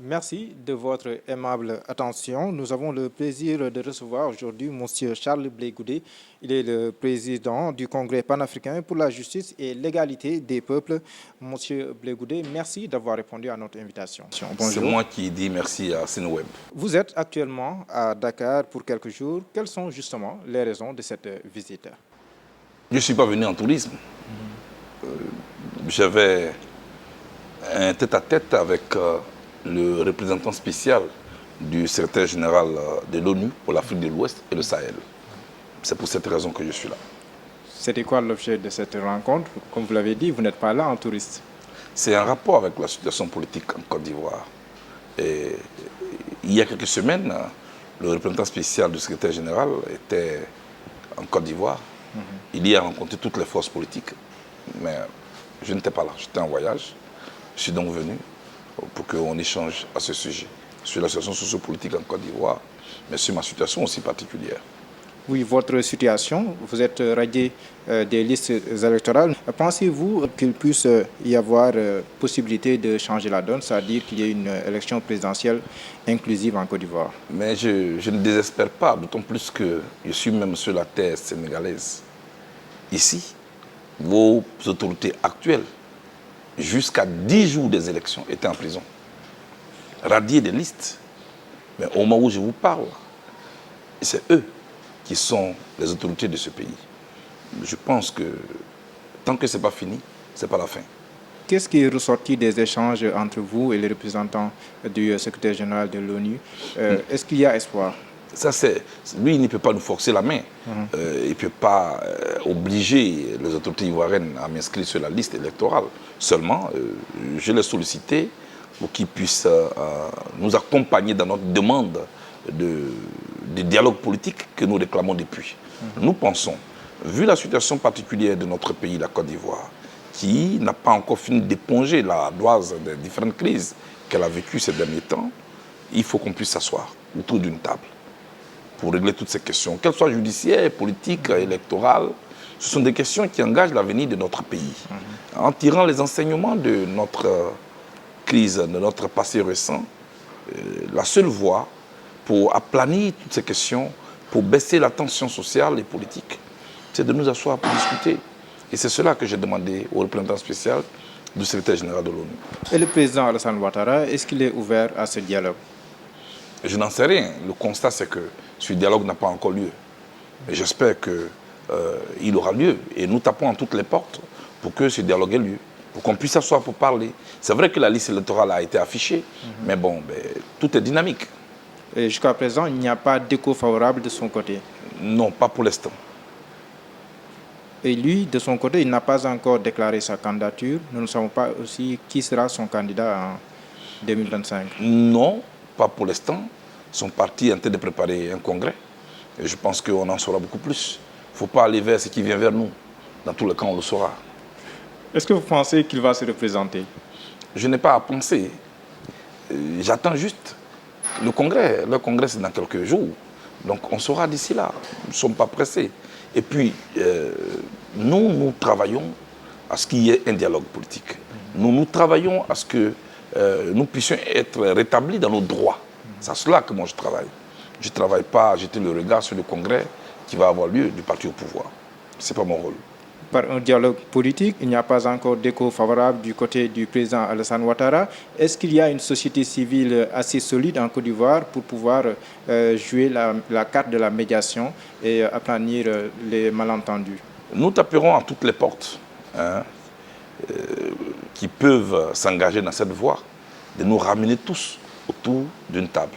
Merci de votre aimable attention. Nous avons le plaisir de recevoir aujourd'hui M. Charles Blé Goudé. Il est le président du Congrès panafricain pour la justice et l'égalité des peuples. M. Blé Goudé, merci d'avoir répondu à notre invitation. C'est Bonjour. moi qui dis merci à Seneweb. Vous êtes actuellement à Dakar pour quelques jours. Quelles sont justement les raisons de cette visite? Je ne suis pas venu en tourisme. J'avais un tête-à-tête avec le représentant spécial du secrétaire général de l'ONU pour l'Afrique de l'Ouest et le Sahel. C'est pour cette raison que je suis là. C'était quoi l'objet de cette rencontre? Comme vous l'avez dit, vous n'êtes pas là en touriste. C'est un rapport avec la situation politique en Côte d'Ivoire. Et il y a quelques semaines, le représentant spécial du secrétaire général était en Côte d'Ivoire. Il y a rencontré toutes les forces politiques, mais je n'étais pas là, j'étais en voyage. Je suis donc venu pour qu'on échange à ce sujet, sur la situation sociopolitique en Côte d'Ivoire, mais sur ma situation aussi particulière. Oui, votre situation, vous êtes radié des listes électorales. Pensez-vous qu'il puisse y avoir possibilité de changer la donne, c'est-à-dire qu'il y ait une élection présidentielle inclusive en Côte d'Ivoire? Mais je ne désespère pas, d'autant plus que je suis même sur la terre sénégalaise. Ici, vos autorités actuelles, jusqu'à 10 jours des élections, étaient en prison, radiés des listes. Mais au moment où je vous parle, c'est eux qui sont les autorités de ce pays. Je pense que tant que ce n'est pas fini, ce n'est pas la fin. Qu'est-ce qui est ressorti des échanges entre vous et les représentants du secrétaire général de l'ONU? Est-ce qu'il y a espoir? Ça, lui, il ne peut pas nous forcer la main. Il ne peut pas obliger les autorités ivoiriennes à m'inscrire sur la liste électorale. Seulement, je l'ai sollicité pour qu'ils puissent nous accompagner dans notre demande de dialogue politique que nous réclamons depuis. Nous pensons, vu la situation particulière de notre pays, la Côte d'Ivoire, qui n'a pas encore fini d'éponger la doise des différentes crises qu'elle a vécues ces derniers temps, il faut qu'on puisse s'asseoir autour d'une table pour régler toutes ces questions, qu'elles soient judiciaires, politiques, électorales. Ce sont des questions qui engagent l'avenir de notre pays. En tirant les enseignements de notre crise, de notre passé récent, la seule voie pour aplanir toutes ces questions, pour baisser la tension sociale et politique, c'est de nous asseoir pour discuter. Et c'est cela que j'ai demandé au représentant spécial du secrétaire général de l'ONU. Et le président Alassane Ouattara, est-ce qu'il est ouvert à ce dialogue? Je n'en sais rien. Le constat, c'est que ce dialogue n'a pas encore lieu. Et j'espère qu'il aura lieu. Et nous tapons à toutes les portes pour que ce dialogue ait lieu, pour qu'on puisse s'asseoir pour parler. C'est vrai que la liste électorale a été affichée, mais bon, tout est dynamique. Et jusqu'à présent, il n'y a pas d'écho favorable de son côté? Non, pas pour l'instant. Et lui, de son côté, il n'a pas encore déclaré sa candidature. Nous ne savons pas aussi qui sera son candidat en 2025. Non, pas pour l'instant. Son parti est en train de préparer un congrès. Et je pense qu'on en saura beaucoup plus. Il ne faut pas aller vers ce qui vient vers nous. Dans tous les cas, on le saura. Est-ce que vous pensez qu'il va se représenter? Je n'ai pas à penser. J'attends juste le congrès. Le congrès, c'est dans quelques jours. Donc, on saura d'ici là. Nous ne sommes pas pressés. Et puis, nous travaillons à ce qu'il y ait un dialogue politique. Nous travaillons à ce que nous puissions être rétablis dans nos droits. C'est à cela que moi je travaille. Je ne travaille pas à jeter le regard sur le congrès qui va avoir lieu du parti au pouvoir. Ce n'est pas mon rôle. Par un dialogue politique, il n'y a pas encore d'écho favorable du côté du président Alassane Ouattara. Est-ce qu'il y a une société civile assez solide en Côte d'Ivoire pour pouvoir jouer la carte de la médiation et aplanir les malentendus? Nous taperons à toutes les portes qui peuvent s'engager dans cette voie, de nous ramener tous autour d'une table.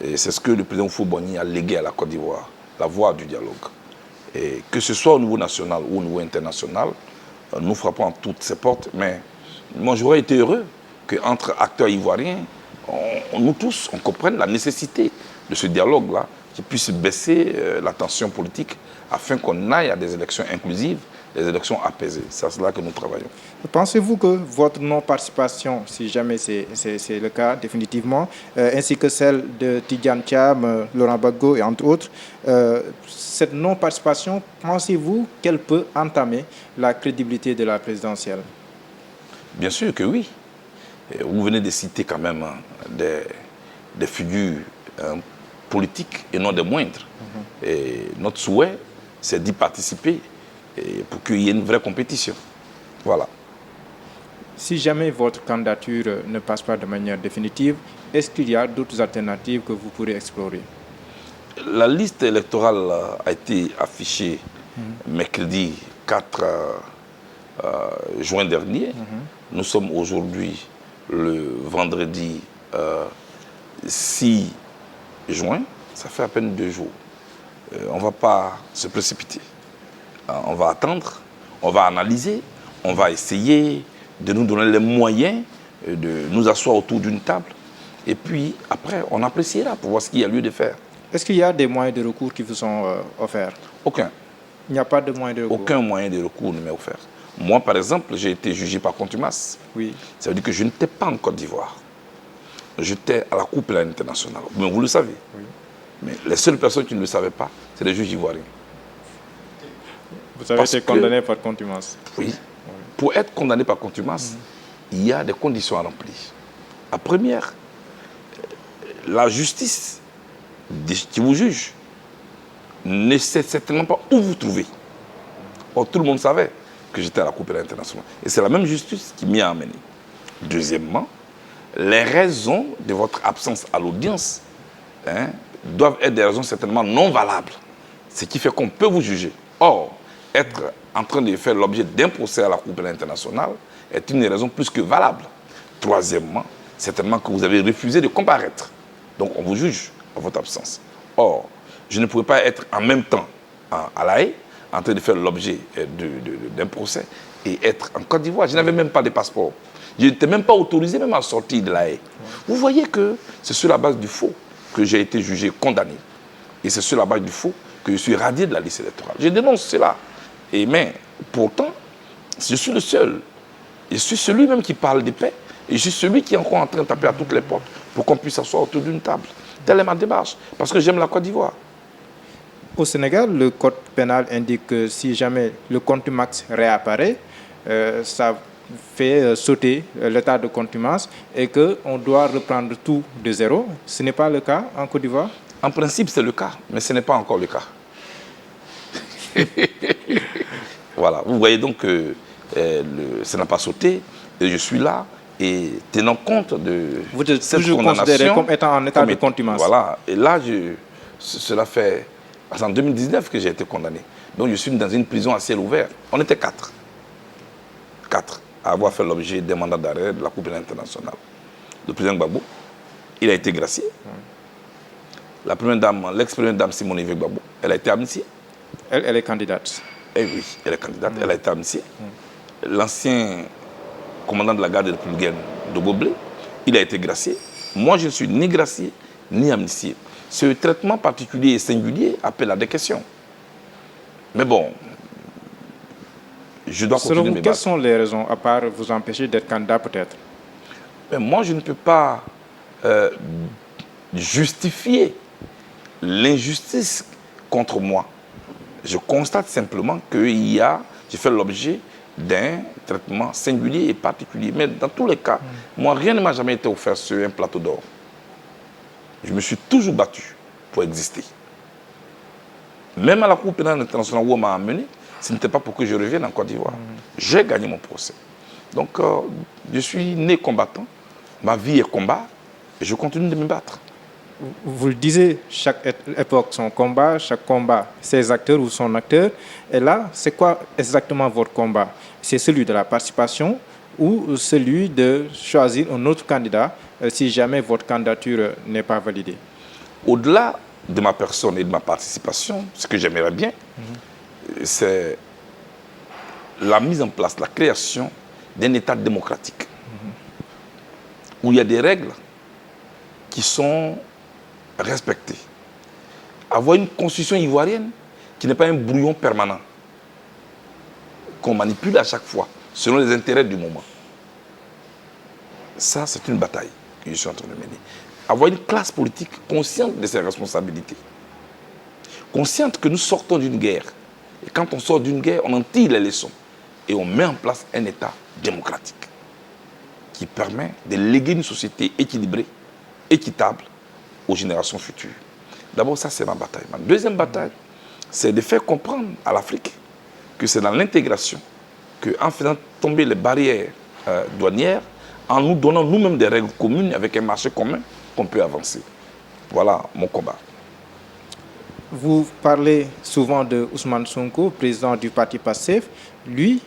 Et c'est ce que le président Oufo-Boigny a légué à la Côte d'Ivoire, la voie du dialogue. Et que ce soit au niveau national ou au niveau international, nous frappons à toutes ces portes. Mais moi, j'aurais été heureux qu'entre acteurs ivoiriens, nous tous, on comprenne la nécessité de ce dialogue-là, qui puisse baisser la tension politique afin qu'on aille à des élections inclusives, des élections apaisées. C'est à cela que nous travaillons. Pensez-vous que votre non-participation, si jamais c'est le cas définitivement, ainsi que celle de Tidjane Thiam, Laurent Gbagbo et entre autres, cette non-participation, pensez-vous qu'elle peut entamer la crédibilité de la présidentielle? Bien sûr que oui. Et vous venez de citer quand même hein, des figures politiques et non des moindres. Et notre souhait, c'est d'y participer et pour qu'il y ait une vraie compétition. Voilà. Si jamais votre candidature ne passe pas de manière définitive, est-ce qu'il y a d'autres alternatives que vous pourrez explorer? La liste électorale a été affichée mercredi 4 juin dernier. Nous sommes aujourd'hui le vendredi 6 juin. Ça fait à peine 2 jours. On ne va pas se précipiter. On va attendre, on va analyser, on va essayer de nous donner les moyens de nous asseoir autour d'une table. Et puis après, on appréciera pour voir ce qu'il y a lieu de faire. Est-ce qu'il y a des moyens de recours qui vous sont offerts? Aucun. Il n'y a pas de moyen de recours? Aucun moyen de recours ne m'est offert. Moi, par exemple, j'ai été jugé par contumace. Oui. Ça veut dire que je n'étais pas en Côte d'Ivoire. J'étais à la Cour pénale internationale. Mais vous le savez. Oui. Mais les seules personnes qui ne le savaient pas, c'est les juges ivoiriens. Vous avez été condamné par contumace? Oui. Pour être condamné par contumace, il y a des conditions à remplir. La première, la justice qui vous juge ne sait certainement pas où vous trouvez. Or, tout le monde savait que j'étais à la Cour pénale internationale. Et c'est la même justice qui m'y a amené. Deuxièmement, les raisons de votre absence à l'audience doivent être des raisons certainement non valables. Ce qui fait qu'on peut vous juger. Or, être en train de faire l'objet d'un procès à la Cour pénale internationale est une raison plus que valable. Troisièmement, certainement que vous avez refusé de comparaître. Donc, on vous juge à votre absence. Or, je ne pouvais pas être en même temps à La Haye, en train de faire l'objet d'un procès, et être en Côte d'Ivoire. Je n'avais même pas de passeport. Je n'étais même pas autorisé même à sortir de La Haye. Vous voyez que c'est sur la base du faux que j'ai été jugé condamné. Et c'est sur la base du faux que je suis radié de la liste électorale. Je dénonce cela. Mais pourtant, je suis le seul. Je suis celui même qui parle de paix. Et je suis celui qui est encore en train de taper à toutes les portes pour qu'on puisse s'asseoir autour d'une table. Telle est ma démarche. Parce que j'aime la Côte d'Ivoire. Au Sénégal, le code pénal indique que si jamais le contumax réapparaît, ça fait sauter l'état de contumace et qu'on doit reprendre tout de zéro. Ce n'est pas le cas en Côte d'Ivoire? En principe, c'est le cas, mais ce n'est pas encore le cas. Voilà, vous voyez donc que ça n'a pas sauté, et je suis là, et tenant compte de vous êtes cette toujours condamnation considéré comme étant en état de contumace. Voilà, et là, cela fait... C'est en 2019 que j'ai été condamné. Donc je suis dans une prison à ciel ouvert. On était 4. 4 à avoir fait l'objet d'un mandat d'arrêt de la Cour pénale internationale. Le président Gbagbo, il a été gracié. La première dame, l'ex-première dame Simone Veil Gbagbo, elle a été amnistiée. Elle est candidate. Eh oui, elle est candidate, elle a été amnistiée. L'ancien commandant de la garde républicaine de Goblé, il a été gracié. Moi, je ne suis ni gracié, ni amnistié. Ce traitement particulier et singulier appelle à des questions. Mais bon, je dois continuer Selon mes vous, quelles bases. sont les raisons, à part vous empêcher d'être candidat peut-être? Mais moi, je ne peux pas justifier l'injustice contre moi. Je constate simplement que j'ai fait l'objet d'un traitement singulier et particulier. Mais dans tous les cas, moi, rien ne m'a jamais été offert sur un plateau d'or. Je me suis toujours battu pour exister. Même à la Cour pénale internationale où on m'a amené, ce n'était pas pour que je revienne en Côte d'Ivoire. J'ai gagné mon procès. Donc, je suis né combattant. Ma vie est combat et je continue de me battre. Vous le disiez, chaque époque son combat, chaque combat ses acteurs ou son acteur. Et là, c'est quoi exactement votre combat? C'est celui de la participation ou celui de choisir un autre candidat si jamais votre candidature n'est pas validée? Au-delà de ma personne et de ma participation, ce que j'aimerais bien, c'est la mise en place, la création d'un État démocratique où il y a des règles qui sont respectées. Avoir une constitution ivoirienne qui n'est pas un brouillon permanent, qu'on manipule à chaque fois selon les intérêts du moment. Ça, c'est une bataille que je suis en train de mener. Avoir une classe politique consciente de ses responsabilités, consciente que nous sortons d'une guerre. Et quand on sort d'une guerre, on en tire les leçons et on met en place un État démocratique qui permet de léguer une société équilibrée, équitable aux générations futures. D'abord, ça c'est ma bataille. Ma deuxième bataille, c'est de faire comprendre à l'Afrique que c'est dans l'intégration, qu'en faisant tomber les barrières douanières, en nous donnant nous-mêmes des règles communes avec un marché commun, qu'on peut avancer. Voilà mon combat. Vous parlez souvent de Ousmane Sonko, président du parti PASTEF. Lui,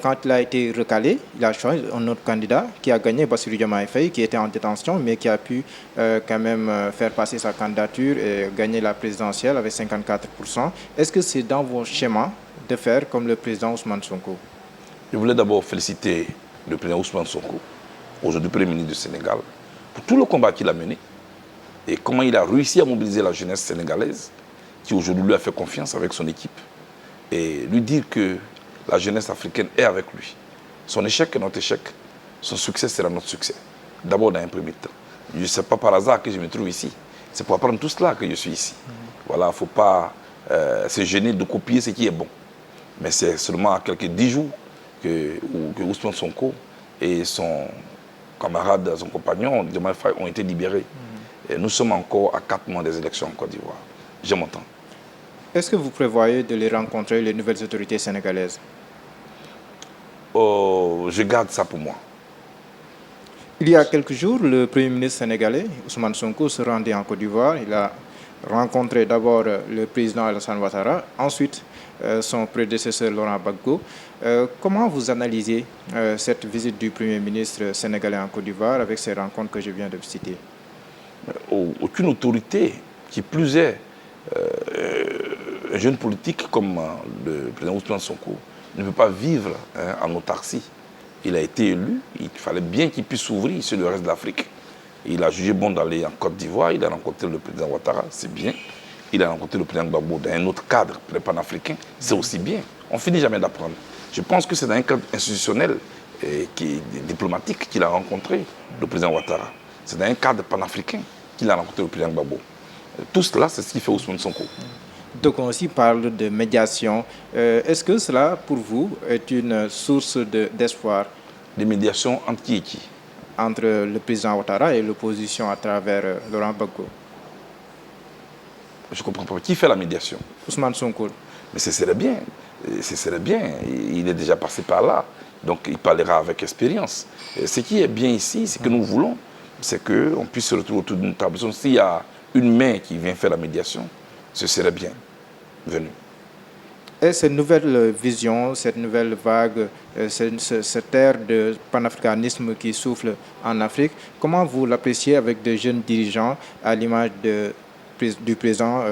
quand il a été recalé, il a choisi un autre candidat qui a gagné, Bassirou Diomaye Faye, qui était en détention, mais qui a pu quand même faire passer sa candidature et gagner la présidentielle avec 54%. Est-ce que c'est dans vos schémas de faire comme le président Ousmane Sonko? Je voulais d'abord féliciter le président Ousmane Sonko, aujourd'hui Premier ministre du Sénégal, pour tout le combat qu'il a mené et comment il a réussi à mobiliser la jeunesse sénégalaise qui aujourd'hui lui a fait confiance avec son équipe et lui dire que la jeunesse africaine est avec lui. Son échec est notre échec, son succès sera notre succès. D'abord dans un premier temps. Je ne sais pas par hasard que je me trouve ici. C'est pour apprendre tout cela que je suis ici. Voilà, il ne faut pas se gêner de copier ce qui est bon. Mais c'est seulement à quelques 10 jours que Ousmane Sonko et son camarade, son compagnon, Diomaye Faye, ont été libérés. Et nous sommes encore à 4 mois des élections en Côte d'Ivoire. Je m'entends. Est-ce que vous prévoyez de les rencontrer, les nouvelles autorités sénégalaises? Je garde ça pour moi. Il y a quelques jours, le Premier ministre sénégalais, Ousmane Sonko, se rendait en Côte d'Ivoire. Il a rencontré d'abord le président Alassane Ouattara, ensuite son prédécesseur Laurent Gbagbo. Comment vous analysez cette visite du Premier ministre sénégalais en Côte d'Ivoire avec ces rencontres que je viens de citer? Aucune autorité, qui plus est, un jeune politique comme le président Ousmane Sonko ne peut pas vivre en autarcie. Il a été élu, il fallait bien qu'il puisse s'ouvrir sur le reste de l'Afrique. Il a jugé bon d'aller en Côte d'Ivoire, il a rencontré le président Ouattara, c'est bien. Il a rencontré le président Gbagbo dans un autre cadre panafricain, c'est aussi bien. On finit jamais d'apprendre. Je pense que c'est dans un cadre institutionnel et diplomatique qu'il a rencontré le président Ouattara. C'est dans un cadre panafricain qu'il a rencontré le président Gbagbo. Tout cela, c'est ce qui fait Ousmane Sonko. Donc on aussi parle de médiation. Est-ce que cela, pour vous, est une source d'espoir? Des médiations entre qui et qui? Entre le président Ouattara et l'opposition à travers Laurent Gbagbo. Je ne comprends pas. Qui fait la médiation? Ousmane Sonko. Mais ce serait bien. Ce serait bien. Il est déjà passé par là. Donc il parlera avec expérience. Ce qui est bien ici, ce que nous voulons, c'est qu'on puisse se retrouver autour d'une table. S'il y a une main qui vient faire la médiation, ce serait bien venu. Et cette nouvelle vision, cette nouvelle vague, cette ère de panafricanisme qui souffle en Afrique, comment vous l'appréciez avec de jeunes dirigeants à l'image du président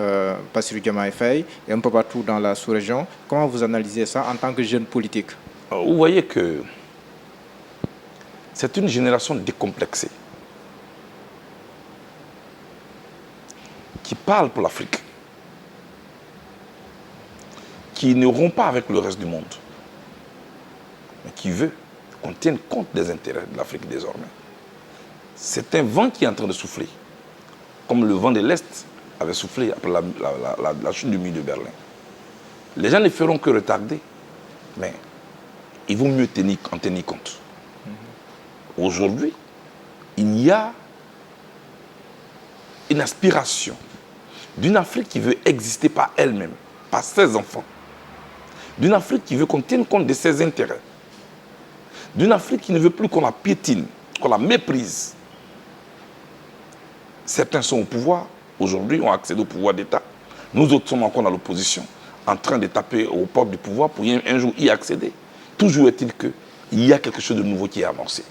Bassirou Diomaye Faye et un peu partout dans la sous-région? Comment vous analysez ça en tant que jeune politique? Vous voyez que c'est une génération décomplexée qui parle pour l'Afrique, qui ne rompt pas avec le reste du monde, mais qui veut qu'on tienne compte des intérêts de l'Afrique désormais. C'est un vent qui est en train de souffler, comme le vent de l'Est avait soufflé après la chute du mur de Berlin. Les gens ne feront que retarder, mais il vaut mieux en tenir compte. Aujourd'hui, il y a une aspiration d'une Afrique qui veut exister par elle-même, par ses enfants. D'une Afrique qui veut qu'on tienne compte de ses intérêts. D'une Afrique qui ne veut plus qu'on la piétine, qu'on la méprise. Certains sont au pouvoir, aujourd'hui ont accédé au pouvoir d'État. Nous autres sommes encore dans l'opposition, en train de taper aux portes du pouvoir pour un jour y accéder. Toujours est-il qu'il y a quelque chose de nouveau qui est amorcé.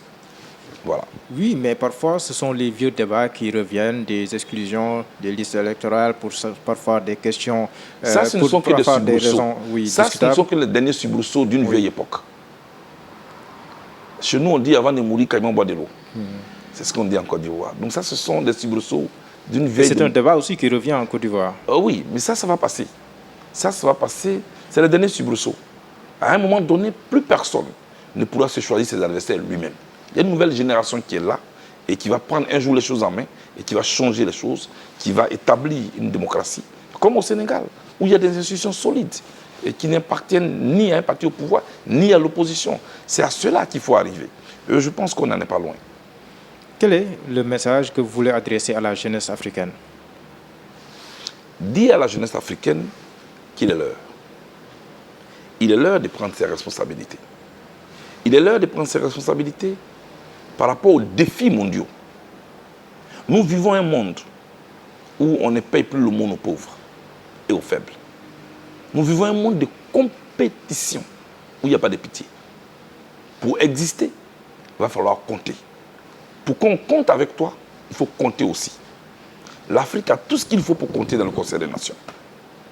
Voilà. Oui, mais parfois, ce sont les vieux débats qui reviennent, des exclusions, des listes électorales, pour parfois des questions... ça, ce ne sont que des soubresauts. Oui, ça, ce ne sont que les derniers soubresauts d'une vieille époque. Chez nous, on dit avant de mourir, Caïman boit de l'eau. C'est ce qu'on dit en Côte d'Ivoire. Donc ça, ce sont des soubresauts d'une vieille... C'est un débat aussi qui revient en Côte d'Ivoire. Oui, mais ça va passer. Ça va passer. C'est le dernier soubresaut. À un moment donné, plus personne ne pourra se choisir ses adversaires lui-même. Il y a une nouvelle génération qui est là et qui va prendre un jour les choses en main et qui va changer les choses, qui va établir une démocratie. Comme au Sénégal, où il y a des institutions solides. et qui n'appartiennent ni à un parti au pouvoir, ni à l'opposition. C'est à cela qu'il faut arriver. Et je pense qu'on n'en est pas loin. Quel est le message que vous voulez adresser à la jeunesse africaine? Dis à la jeunesse africaine qu'il est l'heure. Il est l'heure de prendre ses responsabilités. Il est l'heure de prendre ses responsabilités par rapport aux défis mondiaux. Nous vivons un monde où on ne paye plus l'aumône aux pauvres et aux faibles. Nous vivons un monde de compétition où il n'y a pas de pitié. Pour exister, il va falloir compter. Pour qu'on compte avec toi, il faut compter aussi. L'Afrique a tout ce qu'il faut pour compter dans le Conseil des Nations.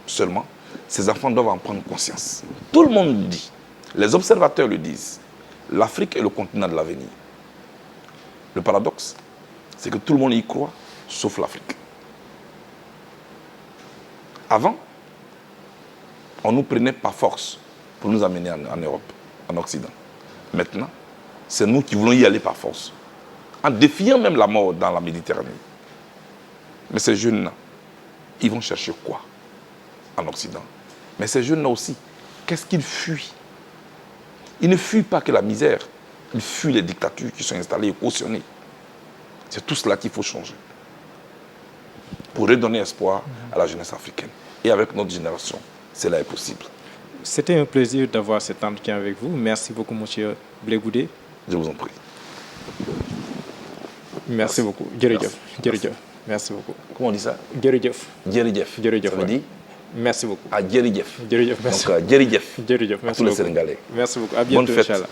Seulement, ces enfants doivent en prendre conscience. Tout le monde le dit. Les observateurs le disent. L'Afrique est le continent de l'avenir. Le paradoxe, c'est que tout le monde y croit, sauf l'Afrique. Avant, on nous prenait par force pour nous amener en Europe, en Occident. Maintenant, c'est nous qui voulons y aller par force, en défiant même la mort dans la Méditerranée. Mais ces jeunes-là, ils vont chercher quoi en Occident? Mais ces jeunes-là aussi, qu'est-ce qu'ils fuient? Ils ne fuient pas que la misère, ils fuient les dictatures qui sont installées et cautionnées. C'est tout cela qu'il faut changer pour redonner espoir à la jeunesse africaine. Et avec notre génération, cela est possible. C'était un plaisir d'avoir cet entretien avec vous. Merci beaucoup, M. Blé Goudé. Je vous en prie. Merci beaucoup. Merci beaucoup. Comment on dit ça? Djeridjef. Djeridjef. Djeridjef, Ça veut dire? Merci beaucoup. Ah, Djeridjef. Djeridjef, merci. Donc, Djeridjef. Djeridjef, merci Tous les beaucoup. Sénégalais. Merci beaucoup. À bientôt, Bonne fête. Inch'Allah.